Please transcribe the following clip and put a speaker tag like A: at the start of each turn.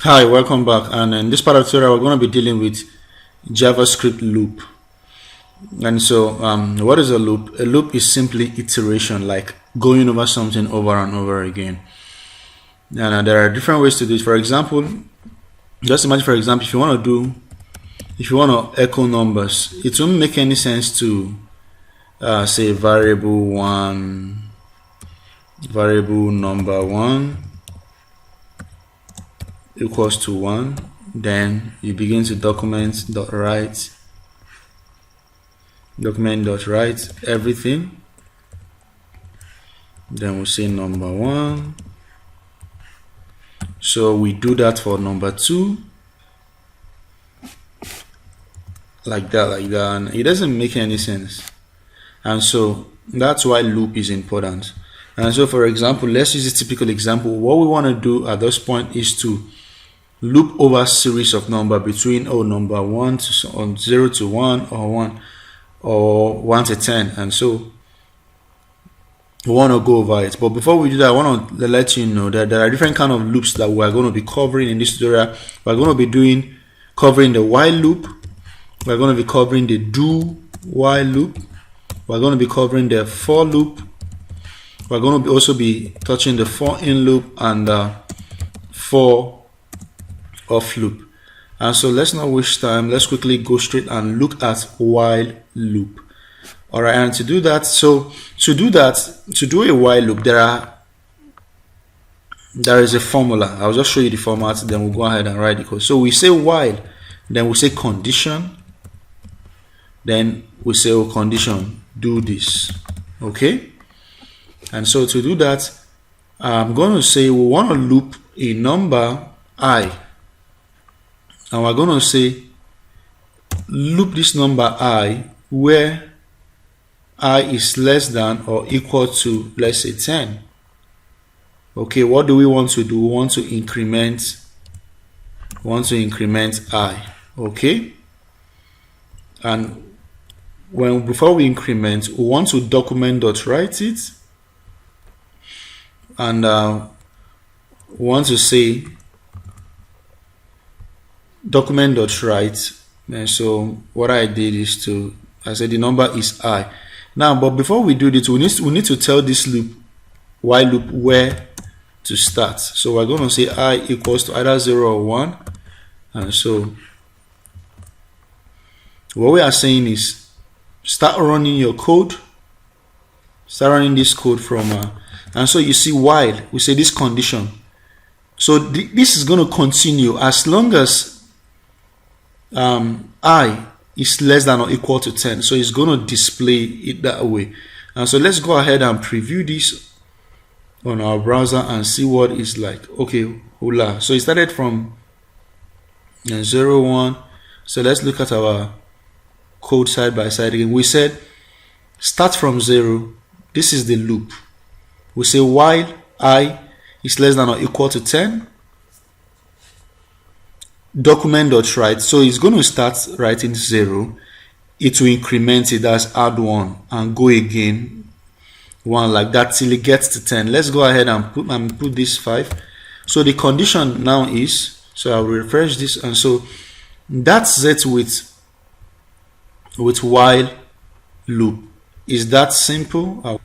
A: Hi, welcome back. And in this part of the tutorial, we're going to be dealing with JavaScript loop. And so, what is a loop? A loop is simply iteration, like going over something over and over again. And there are different ways to do it. For example, just imagine, for example, if you want to echo numbers, it won't make any sense to say variable number 1 equals to 1. Then you begin to document.write everything. Then we say number 1. So we do that for number 2, like that, and it doesn't make any sense. And so that's why loop is important. And so, for example, let's use a typical example. What we want to do at this point is to loop over a series of number between number 1 to 0 to 1 or 1 to 10. And so we want to go over it. But before we do that, I want to let you know that there are different kind of loops that we are going to be covering in this tutorial. We're going to be covering the while loop. We're going to be covering the do while loop. We're going to be covering the for loop. We're going to also be touching the for in loop and the for off loop. And so let's not waste time. Let's quickly go straight and look at while loop. All right, and to do that, to do a while loop, there is a formula. I'll just show you the format, then we'll go ahead and write the code. So we say while, then we say condition, then we say condition, do this. Okay, and so to do that, I'm going to say we want to loop a number I, and we're going to say loop this number I where I is less than or equal to, let's say, 10. Okay, what do we want to do? We want to increment I. Okay, and before we increment, we want to document.write it, and we want to say document.write. And so what I did is I said the number is I. Now, but before we do this, we need to tell this while loop where to start. So we're going to say I equals to either 0 or 1. And so what we are saying is start running your code. Start running this code from and so you see while we say this condition. So this is going to continue as long as I is less than or equal to 10. So it's going to display it that way. And so let's go ahead and preview this on our browser and see what it's like. Okay, hola. So it started from 0, 1. So let's look at our code side by side again. We said start from 0. This is the loop. We say while I is less than or equal to 10, document.write. So it's going to start writing 0. It will increment it as add 1 and go again 1 like that till it gets to 10. Let's go ahead and put this 5. So the condition now is, so I'll refresh this, and so that's it with while loop. Is that simple?